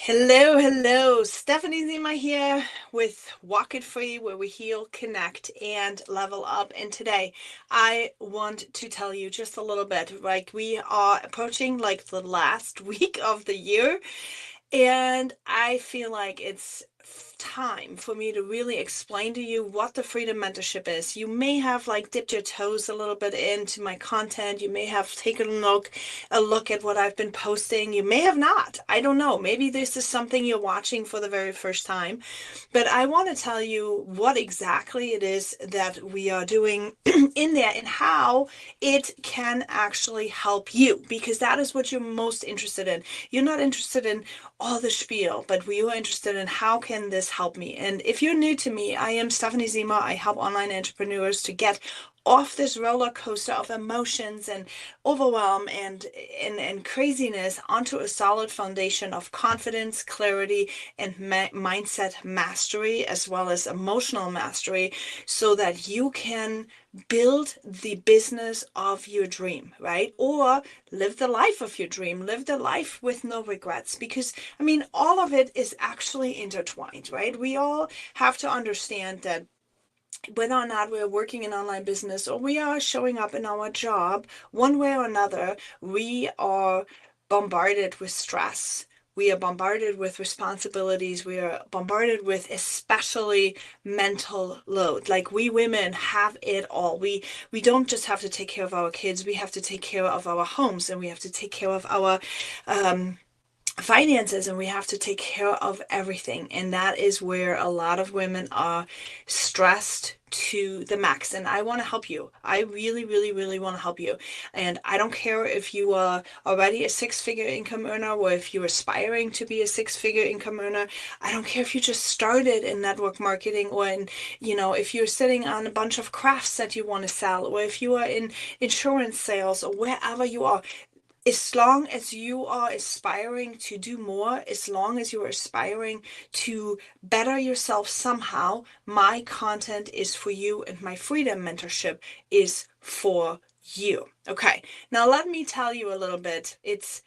Hello, hello. Stephanie Zima here with Walk It Free, where we heal, connect, and level up. And today I want to tell you just a little bit, like we are approaching like the last week of the year, and I feel like it's time for me to really explain to you what the Freedom Mentorship is. You may have like dipped your toes a little bit into my content. You may have taken a look at what I've been posting. You may have not. I don't know. Maybe this is something you're watching for the very first time. But I want to tell you what exactly it is that we are doing in there and how it can actually help you, because that is what you're most interested in. You're not interested in all the spiel, but we are interested in how can this help me. And if you're new to me, I am Stephanie Zima. I help online entrepreneurs to get off this roller coaster of emotions and overwhelm and craziness onto a solid foundation of confidence, clarity, and mindset mastery, as well as emotional mastery, so that you can build the business of your dream, right? Or live the life of your dream, live the life with no regrets. Because, I mean, all of it is actually intertwined, right? We all have to understand that whether or not we're working in online business or we are showing up in our job, one way or another, we are bombarded with stress. We are bombarded with responsibilities. We are bombarded with especially mental load. Like we women have it all. We don't just have to take care of our kids. We have to take care of our homes, and we have to take care of our um, finances, and we have to take care of everything. And that is where a lot of women are stressed to the max. And I want to help you. I really, really, really want to help you. And I don't care if you are already a six-figure income earner or if you're aspiring to be a six-figure income earner. I don't care if you just started in network marketing, or in, if you're sitting on a bunch of crafts that you want to sell, or if you are in insurance sales, or wherever you are. As long as you are aspiring to do more, as long as you're aspiring to better yourself somehow, my content is for you, and my Freedom Mentorship is for you. Okay, now let me tell you a little bit. It's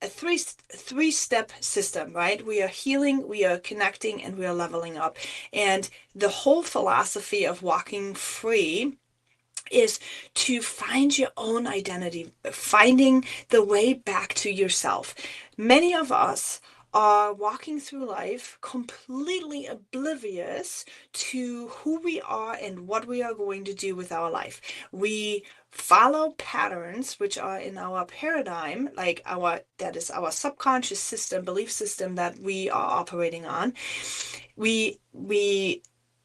a three-step system, right? We are healing, we are connecting, and we are leveling up. And the whole philosophy of walking free is to find your own identity, finding the way back to yourself. Many of us are walking through life completely oblivious to who we are and what we are going to do with our life. We follow patterns which are in our paradigm, like that is our subconscious system, belief system that we are operating on. We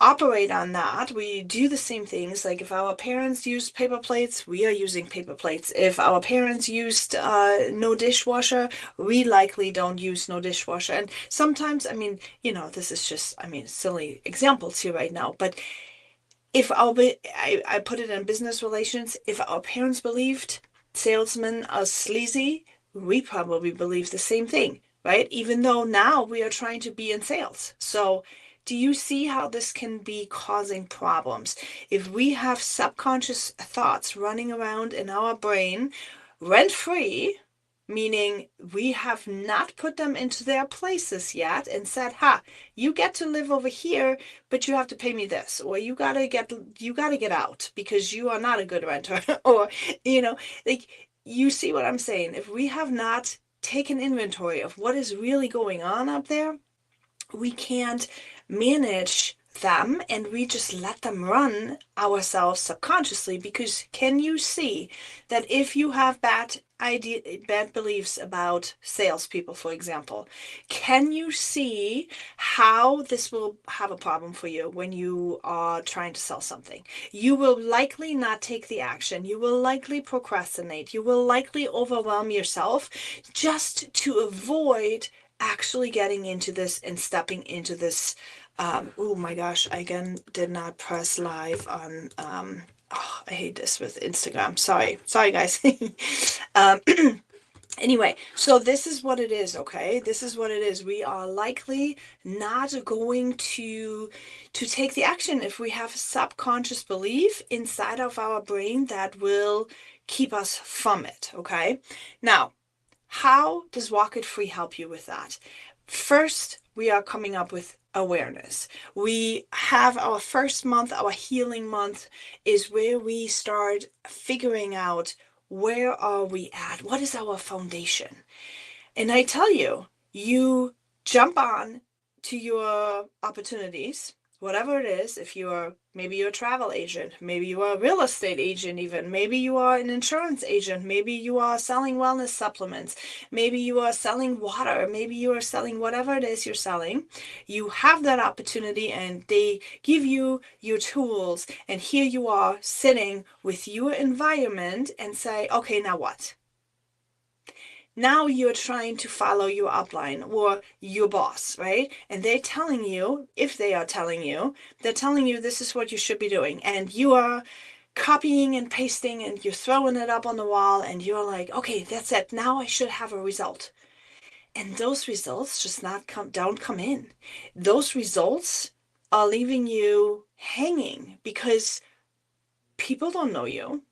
operate on that. We do the same things. Like if our parents used paper plates, we are using paper plates. If our parents used no dishwasher, we likely don't use no dishwasher. And sometimes, I mean, this is just, I mean, silly examples here right now. But if I put it in business relations, if our parents believed salesmen are sleazy, we probably believe the same thing, right? Even though now we are trying to be in sales. So do you see how this can be causing problems? If we have subconscious thoughts running around in our brain rent free, meaning we have not put them into their places yet and said, ha, you get to live over here, but you have to pay me this, or you gotta get out because you are not a good renter. Or, like, you see what I'm saying? If we have not taken inventory of what is really going on up there, we can't manage them, and we just let them run ourselves subconsciously. Because can you see that if you have bad beliefs about salespeople, for example, can you see how this will have a problem for you when you are trying to sell something? You will likely not take the action. You will likely procrastinate. You will likely overwhelm yourself just to avoid actually getting into this and stepping into this. Oh my gosh, I again did not press live on, oh, I hate this with Instagram. Sorry guys. um, Anyway, so this is what it is, okay? This is what it is. We are likely not going to take the action if we have a subconscious belief inside of our brain that will keep us from it, okay? Now, how does Walk It Free help you with that? First, we are coming up with awareness. We have our first month, our healing month is where we start figuring out where are we at? What is our foundation? And I tell you, you jump on to your opportunities, whatever it is. If you're maybe you're a travel agent, maybe you are a real estate agent, even maybe you are an insurance agent, maybe you are selling wellness supplements, maybe you are selling water, maybe you are selling whatever it is you're selling. You have that opportunity and they give you your tools, and here you are sitting with your environment and say, okay, now what? Now you're trying to follow your upline or your boss, right? And they're telling you, if they are telling you, they're telling you this is what you should be doing. And you are copying and pasting and you're throwing it up on the wall and you're like, okay, that's it. Now I should have a result. And those results just not come, don't come in. Those results are leaving you hanging because people don't know you.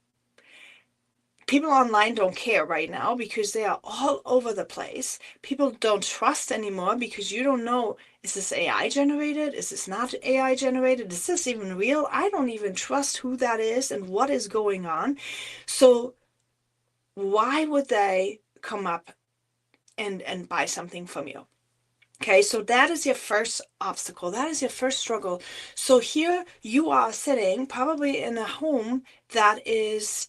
People online don't care right now because they are all over the place. People don't trust anymore because you don't know, is this AI generated? Is this not AI generated? Is this even real? I don't even trust who that is and what is going on. So why would they come up and buy something from you? Okay, so that is your first obstacle. That is your first struggle. So here you are sitting probably in a home that is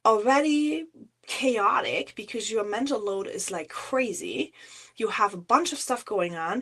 already chaotic because your mental load is like crazy. You have a bunch of stuff going on.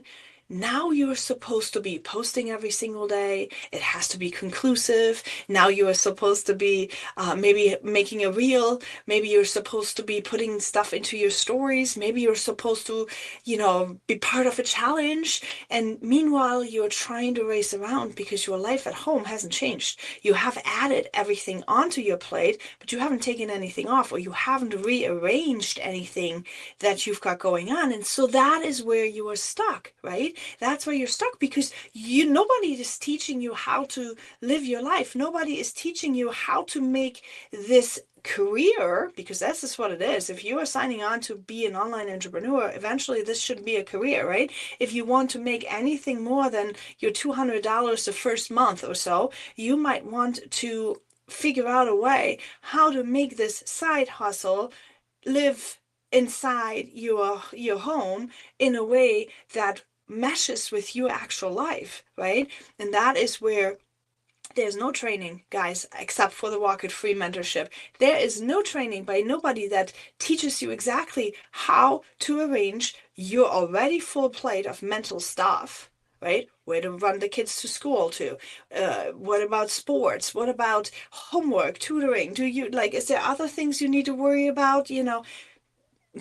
Now you're supposed to be posting every single day. It has to be conclusive. Now you are supposed to be maybe making a reel. Maybe you're supposed to be putting stuff into your stories. Maybe you're supposed to, be part of a challenge. And meanwhile, you're trying to race around because your life at home hasn't changed. You have added everything onto your plate, but you haven't taken anything off or you haven't rearranged anything that you've got going on. And so that is where you are stuck, right? That's where you're stuck because nobody is teaching you how to live your life. Nobody is teaching you how to make this career, because that's just what it is. If you are signing on to be an online entrepreneur, eventually this should be a career, right? If you want to make anything more than your $200 the first month or so, you might want to figure out a way how to make this side hustle live inside your home in a way that meshes with your actual life, right? And that is where there's no training, guys, except for the Walk It Free mentorship. There is no training by nobody that teaches you exactly how to arrange your already full plate of mental stuff, right? Where to run the kids to school to. What about sports? What about homework, tutoring? Is there other things you need to worry about?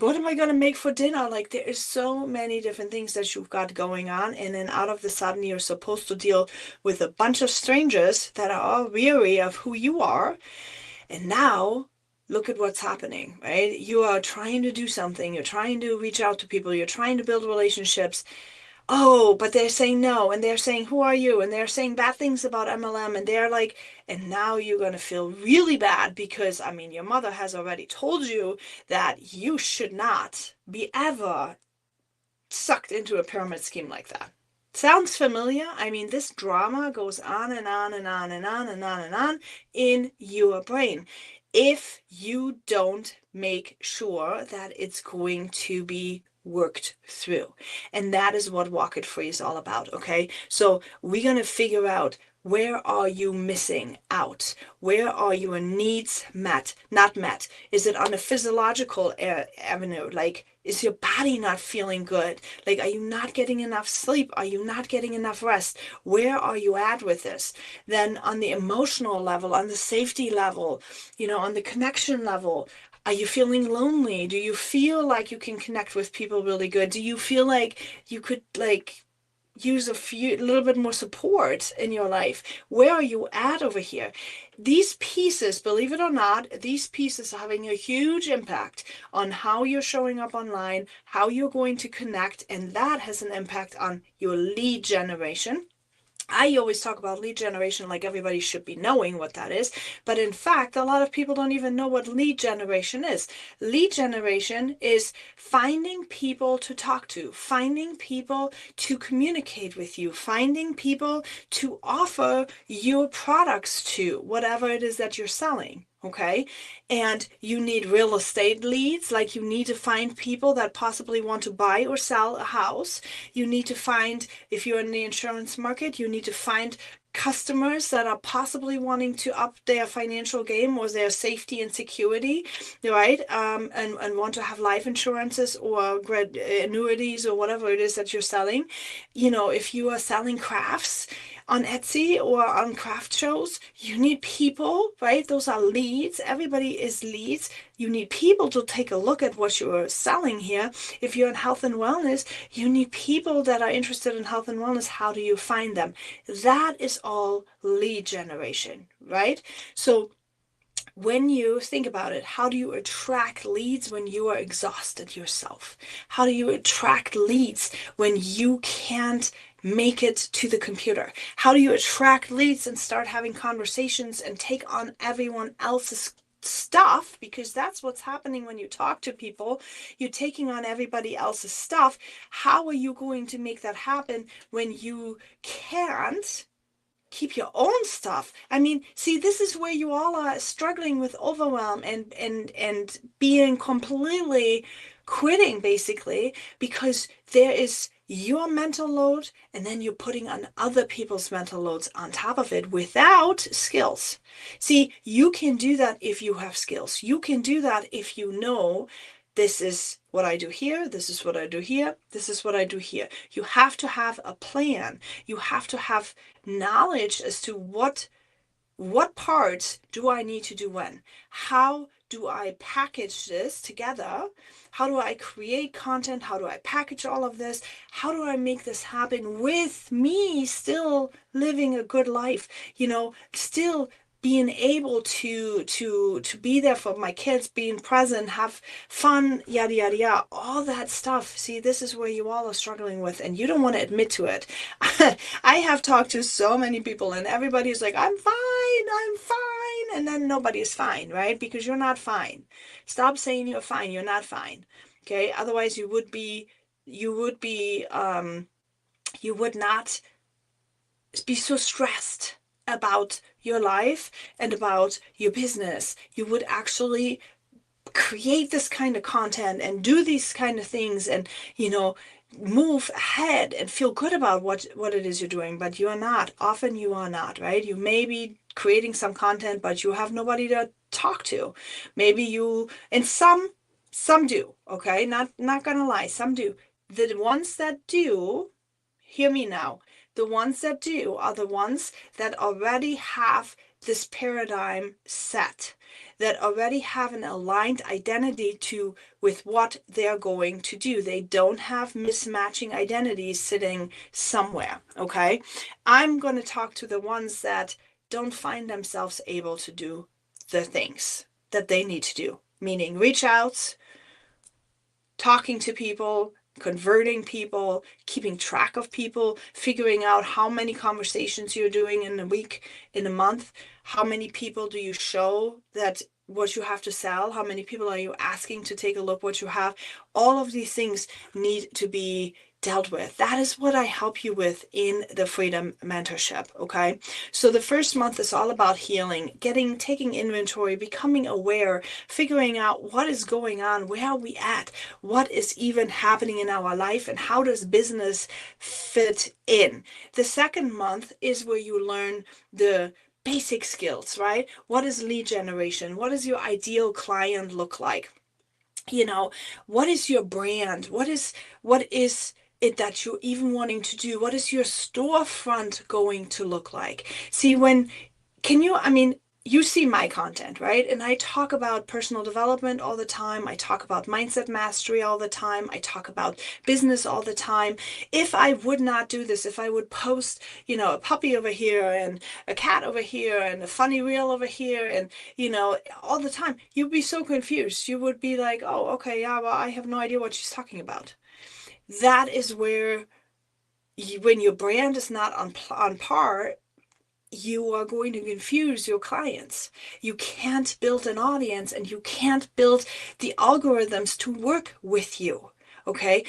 What am I going to make for dinner? Like, there is so many different things that you've got going on. And then out of the sudden, you're supposed to deal with a bunch of strangers that are all weary of who you are. And now, look at what's happening, right? You are trying to do something. You're trying to reach out to people. You're trying to build relationships. Oh, but they're saying no, and they're saying, who are you? And they're saying bad things about MLM, and they're like, and now you're going to feel really bad because, I mean, your mother has already told you that you should not be ever sucked into a pyramid scheme like that. Sounds familiar? I mean, this drama goes on and on and on and on and on and on in your brain. If you don't make sure that it's going to be worked through. And that is what Walk It Free is all about, okay? So we're going to figure out, where are you missing out? Where are your needs met, not met? Is it on a physiological avenue? Like, is your body not feeling good? Like, are you not getting enough sleep? Are you not getting enough rest? Where are you at with this? Then on the emotional level, on the safety level, on the connection level, are you feeling lonely? Do you feel like you can connect with people really good? Do you feel like you could use a little bit more support in your life? Where are you at over here? These pieces, believe it or not, these pieces are having a huge impact on how you're showing up online, how you're going to connect, and that has an impact on your lead generation. I always talk about lead generation like everybody should be knowing what that is. But in fact, a lot of people don't even know what lead generation is. Lead generation is finding people to talk to, finding people to communicate with you, finding people to offer your products to, whatever it is that you're selling. Okay. And you need real estate leads, like you need to find people that possibly want to buy or sell a house. You need to find, if you're in the insurance market, you need to find customers that are possibly wanting to up their financial game or their safety and security, right? And want to have life insurances or annuities or whatever it is that you're selling. If you are selling crafts on Etsy or on craft shows, you need people, right? Those are leads. Everybody is leads. You need people to take a look at what you're selling here. If you're in health and wellness, you need people that are interested in health and wellness. How do you find them? That is all lead generation, right? So when you think about it, how do you attract leads when you are exhausted yourself? How do you attract leads when you can't make it to the computer? How do you attract leads and start having conversations and take on everyone else's stuff? Because that's what's happening when you talk to people. You're taking on everybody else's stuff. How are you going to make that happen when you can't keep your own stuff? I mean, see, this is where you all are struggling with overwhelm and being completely quitting basically, because there is your mental load and then you're putting on other people's mental loads on top of it without skills. See, you can do that if you have skills. You can do that if you know this is what I do here, this is what I do here, this is what I do here. You have to have a plan. You have to have knowledge as to what parts do I need to do when? How do I package this together? How do I create content? How do I package all of this? How do I make this happen with me still living a good life? Still being able to be there for my kids, being present, have fun, yada yada yada, all that stuff. See, this is where you all are struggling with, and you don't want to admit to it. I have talked to so many people, and everybody's like, I'm fine. And then nobody is fine, right? Because you're not fine. Stop saying you're fine. You're not fine. Okay. Otherwise you would be, you would not be so stressed about your life and about your business. You would actually create this kind of content and do these kind of things and move ahead and feel good about what it is you're doing. But you are not. Often you are not, right? You may be creating some content, but you have nobody to talk to. Maybe you, and some do, okay? Not gonna lie, some do. The ones that do, hear me now, the ones that do are the ones that already have this paradigm set, that already have an aligned identity to with what they're going to do. They don't have mismatching identities sitting somewhere. Okay. I'm going to talk to the ones that don't find themselves able to do the things that they need to do, meaning reach out, talking to people, converting people, keeping track of people, figuring out how many conversations you're doing in a week, in a month, how many people do you show that what you have to sell, how many people are you asking to take a look what you have. All of these things need to be dealt with. That is what I help you with in the Freedom Mentorship. Okay. So the first month is all about healing, taking inventory, becoming aware, figuring out what is going on, where are we at, what is even happening in our life, and how does business fit in. The second month is where you learn the basic skills, right? What is lead generation? What does your ideal client look like? What is your brand? What is it that you're even wanting to do? What is your storefront going to look like? See, I mean, you see my content, right? And I talk about personal development all the time. I talk about mindset mastery all the time. I talk about business all the time. If I would not do this, if I would post, a puppy over here and a cat over here and a funny reel over here and, all the time, you'd be so confused. You would be like, oh, okay, yeah, well, I have no idea what she's talking about. That is where when your brand is not on par, you are going to confuse your clients. You can't build an audience and you can't build the algorithms to work with you. Okay,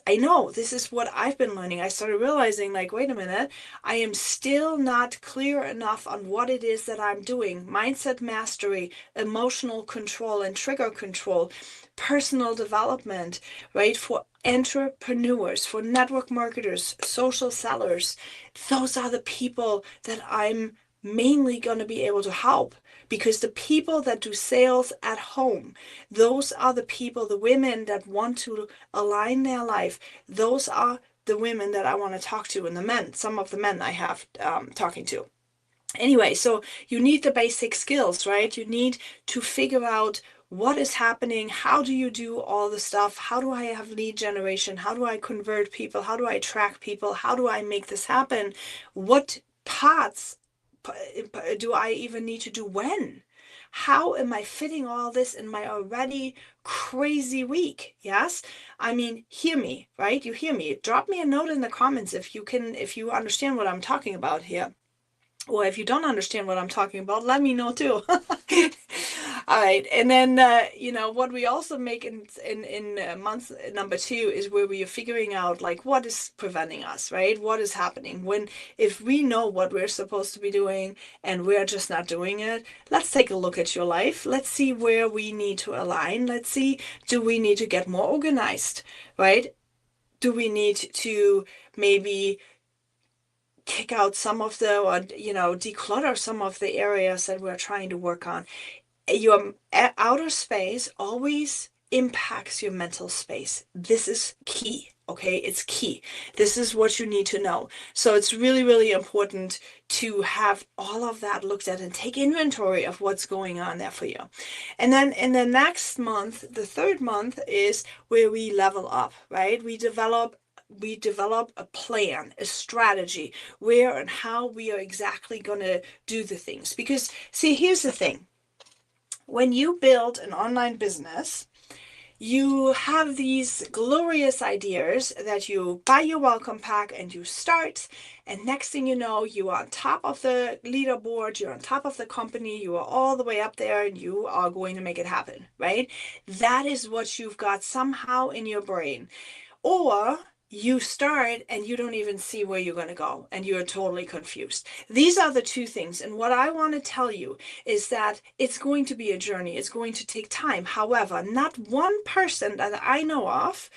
I know this is what I've been learning. I started realizing, like, wait a minute, I am still not clear enough on what it is that I'm doing. Mindset mastery, emotional control and trigger control, personal development, right? For entrepreneurs, for network marketers, social sellers, those are the people that I'm mainly going to be able to help, because the people that do sales at home, those are the people, the women that want to align their life. Those are the women that I want to talk to, and the men, some of the men I have talking to. Anyway, so you need the basic skills, right? You need to figure out what is happening. How do you do all the stuff? How do I have lead generation? How do I convert people? How do I track people? How do I make this happen? What parts do I even need to do when? How am I fitting all this in my already crazy week? Yes. I mean, hear me, right? You hear me. Drop me a note in the comments if you can, if you understand what I'm talking about here. Well, if you don't understand what I'm talking about, let me know too. All right, and then what we also make in month number 2 is where we are figuring out, like, what is preventing us, right? What is happening when, if we know what we're supposed to be doing and we're just not doing it? Let's take a look at your life. Let's see where we need to align. Let's see, do we need to get more organized, right? Do we need to maybe kick out some of the, or declutter some of the areas that we're trying to work on? Your outer space always impacts your mental space. This is key. Okay, it's key. This is what you need to know. So it's really, really important to have all of that looked at and take inventory of what's going on there for you. And then in the next month, the third month, is where we level up, right? We develop a plan, a strategy, where and how we are exactly going to do the things. Because, see, here's the thing. When you build an online business, you have these glorious ideas that you buy your welcome pack and you start, and next thing you know, you are on top of the leaderboard, you're on top of the company, you are all the way up there, and you are going to make it happen, right? That is what you've got somehow in your brain. Or you start and you don't even see where you're going to go and you're totally confused. These are the two things. And what I want to tell you is that it's going to be a journey. It's going to take time. However, not one person that I know of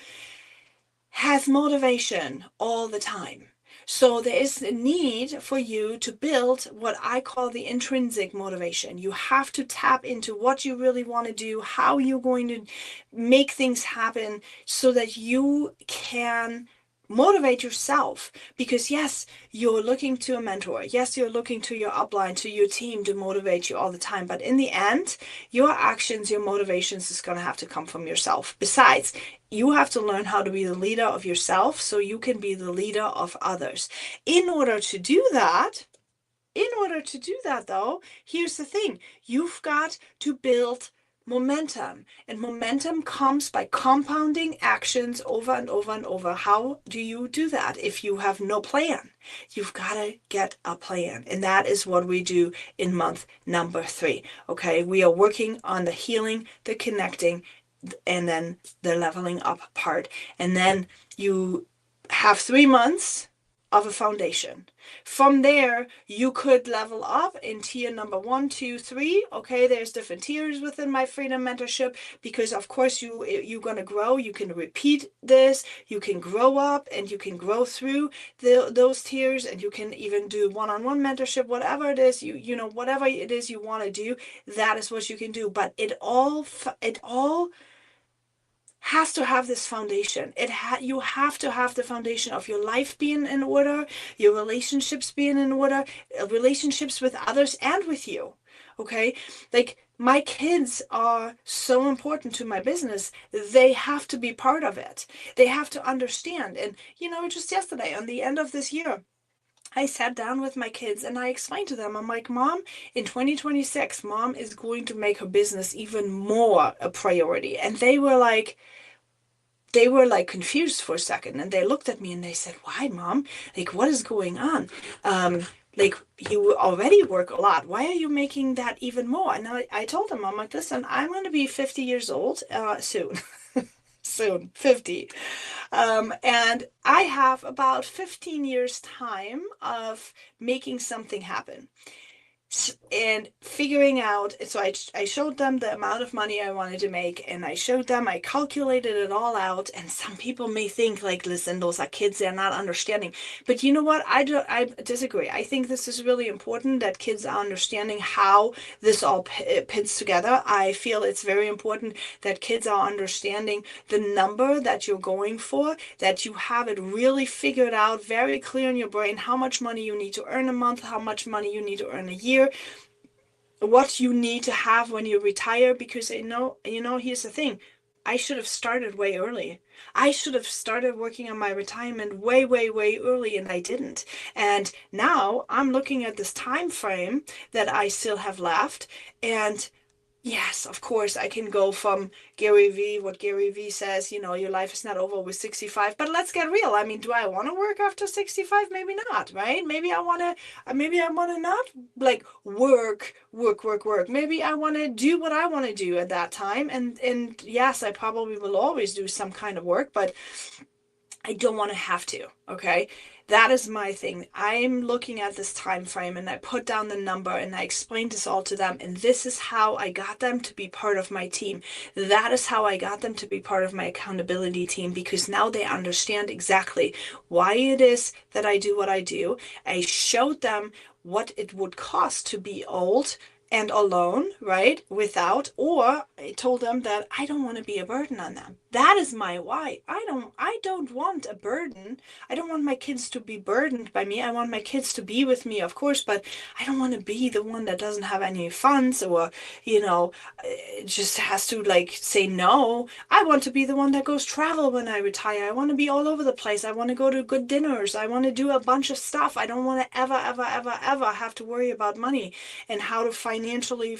has motivation all the time. So there is a need for you to build what I call the intrinsic motivation. You have to tap into what you really want to do, how you're going to make things happen, so that you can motivate yourself. Because yes, you're looking to a mentor. Yes, you're looking to your upline, to your team to motivate you all the time. But in the end, your actions, your motivations is going to have to come from yourself. Besides, you have to learn how to be the leader of yourself so you can be the leader of others. In order to do that, though, here's the thing. You've got to build momentum. And momentum comes by compounding actions over and over and over. How do you do that if you have no plan? You've got to get a plan. And that is what we do in month number 3. Okay, we are working on the healing, the connecting, and then the leveling up part. And then you have 3 months of a foundation. From there, you could level up in tier number 1, 2, 3. Okay, there's different tiers within my freedom mentorship, because of course you're going to grow. You can repeat this, you can grow up, and you can grow through those tiers, and you can even do one-on-one mentorship, whatever it is whatever it is you want to do. That is what you can do. But it all has to have this foundation. You have to have the foundation of your life being in order, your relationships being in order, relationships with others and with you. Okay? Like, my kids are so important to my business. They have to be part of it. They have to understand. And just yesterday, on the end of this year, I sat down with my kids and I explained to them, I'm like, Mom, in 2026, Mom is going to make her business even more a priority. And they were like, they were like confused for a second, and they looked at me and they said, "Why, Mom? Like, what is going on? Like, you already work a lot. Why are you making that even more?" And I told them, I'm like, "Listen, I'm going to be 50 years old soon." Soon, 50. And I have about 15 years time of making something happen and figuring out. So I showed them the amount of money I wanted to make, and I showed them, I calculated it all out. And some people may think like, listen, those are kids, they're not understanding. But you know what, I disagree. I think this is really important that kids are understanding how this all pits together. I feel it's very important that kids are understanding the number that you're going for, that you have it really figured out, very clear in your brain, how much money you need to earn a month, how much money you need to earn a year, what you need to have when you retire. Because here's the thing. I should have started way early. I should have started working on my retirement way, way, way early, and I didn't. And now I'm looking at this time frame that I still have left, and yes, of course, I can go from Gary Vee, what Gary Vee says, your life is not over with 65. But let's get real. I mean, do I want to work after 65? Maybe not, right? Maybe I want to not like work. Maybe I want to do what I want to do at that time. And yes, I probably will always do some kind of work, but I don't want to have to, okay? That is my thing. I'm looking at this time frame, and I put down the number and I explained this all to them, and this is how I got them to be part of my team. That is how I got them to be part of my accountability team, because now they understand exactly why it is that I do what I do. I showed them what it would cost to be old and alone, right? Without, or I told them that I don't want to be a burden on them. That is my why. I don't want a burden. I don't want my kids to be burdened by me. I want my kids to be with me, of course, but I don't want to be the one that doesn't have any funds, or, just has to like say no. I want to be the one that goes travel when I retire. I want to be all over the place. I want to go to good dinners. I want to do a bunch of stuff. I don't want to ever, ever, ever, ever have to worry about money and how to financially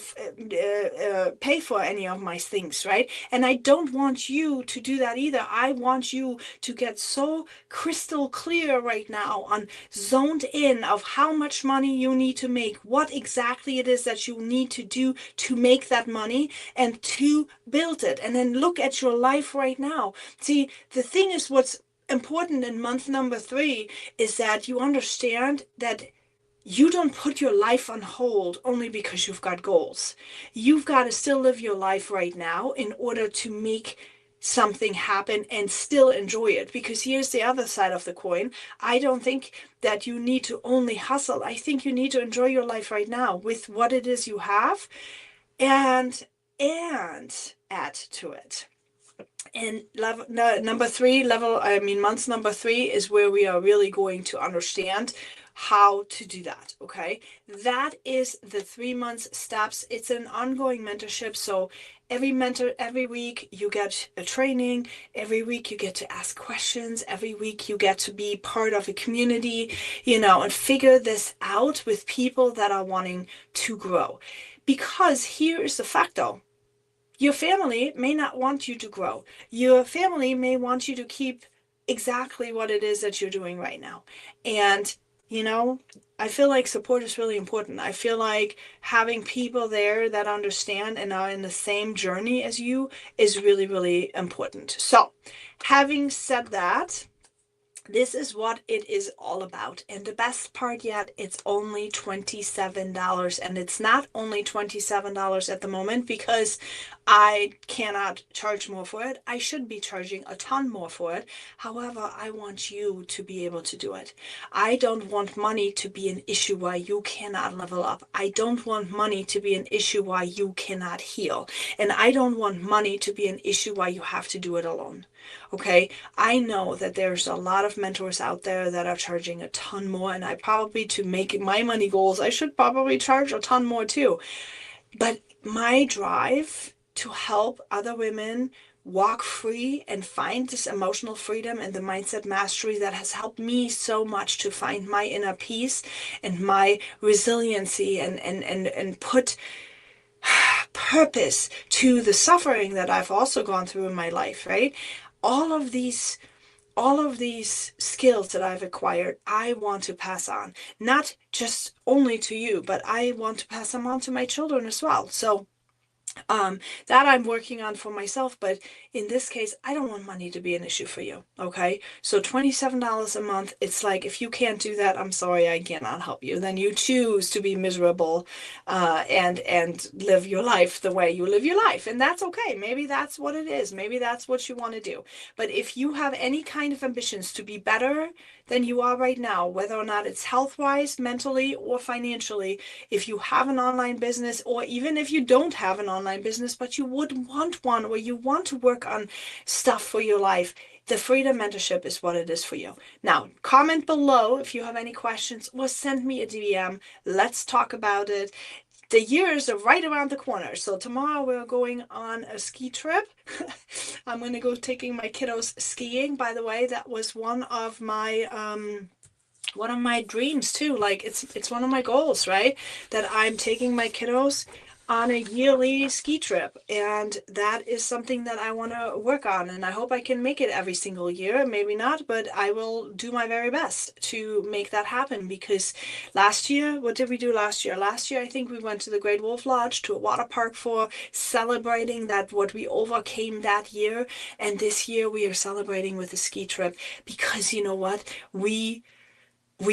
pay for any of my things, right? And I don't want you to do that either. I want you to get so crystal clear right now on zoned in of how much money you need to make, what exactly it is that you need to do to make that money and to build it. And then look at your life right now. See, the thing is, what's important in month number 3 is that you understand that you don't put your life on hold only because you've got goals. You've got to still live your life right now in order to make something happen and still enjoy it. Because here's the other side of the coin. I don't think that you need to only hustle. I think you need to enjoy your life right now with what it is you have, and add to it. And level no, number 3 level, I mean, month number 3 is where we are really going to understand how to do that. Okay, that is the 3 months steps. It's an ongoing mentorship. So every week you get a training. Every week you get to ask questions. Every week you get to be part of a community, and figure this out with people that are wanting to grow. Because here is the fact though. Your family may not want you to grow. Your family may want you to keep exactly what it is that you're doing right now. And, I feel like support is really important. I feel like having people there that understand and are in the same journey as you is really, really important. So, having said that, this is what it is all about. And the best part yet, it's only $27. And it's not only $27 at the moment because I cannot charge more for it. I should be charging a ton more for it. However, I want you to be able to do it. I don't want money to be an issue why you cannot level up. I don't want money to be an issue why you cannot heal. And I don't want money to be an issue why you have to do it alone. Okay, I know that there's a lot of mentors out there that are charging a ton more, and I probably, to make my money goals, I should probably charge a ton more too. But my drive to help other women walk free and find this emotional freedom and the mindset mastery that has helped me so much to find my inner peace and my resiliency and put purpose to the suffering that I've also gone through in my life, right? all of these skills that I've acquired, I want to pass on, not just only to you, but I want to pass them on to my children as well. So that I'm working on for myself, but in this case, I don't want money to be an issue for you. Okay. So $27 a month, it's like, if you can't do that, I'm sorry, I cannot help you. Then you choose to be miserable, and live your life the way you live your life. And that's okay. Maybe that's what it is. Maybe that's what you want to do. But if you have any kind of ambitions to be better than you are right now, whether or not it's health-wise, mentally, or financially, if you have an online business, or even if you don't have an online business, but you would want one, or you want to work on stuff for your life, the Freedom Mentorship is what it is for you. Now, comment below if you have any questions, or send me a DM. Let's talk about it. The years are right around the corner. So tomorrow we're going on a ski trip. I'm going to go taking my kiddos skiing. By the way, that was one of my dreams too. Like, it's one of my goals, right? That I'm taking my kiddos on a yearly ski trip, and that is something that I want to work on, and I hope I can make it every single year. Maybe not, but I will do my very best to make that happen. Because last year, what did we do last year? Last year, I think we went to the Great Wolf Lodge, to a water park, for celebrating that what we overcame that year. And this year we are celebrating with a ski trip, because you know what? We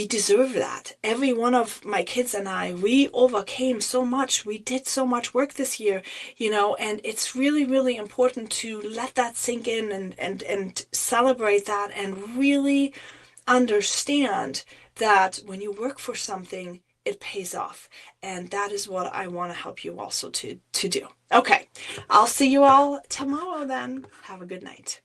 deserve that. Every one of my kids and I, we overcame so much. We did so much work this year, and it's really, really important to let that sink in, and celebrate that, and really understand that when you work for something, it pays off. And that is what I want to help you also to do. Okay. I'll see you all tomorrow then. Have a good night.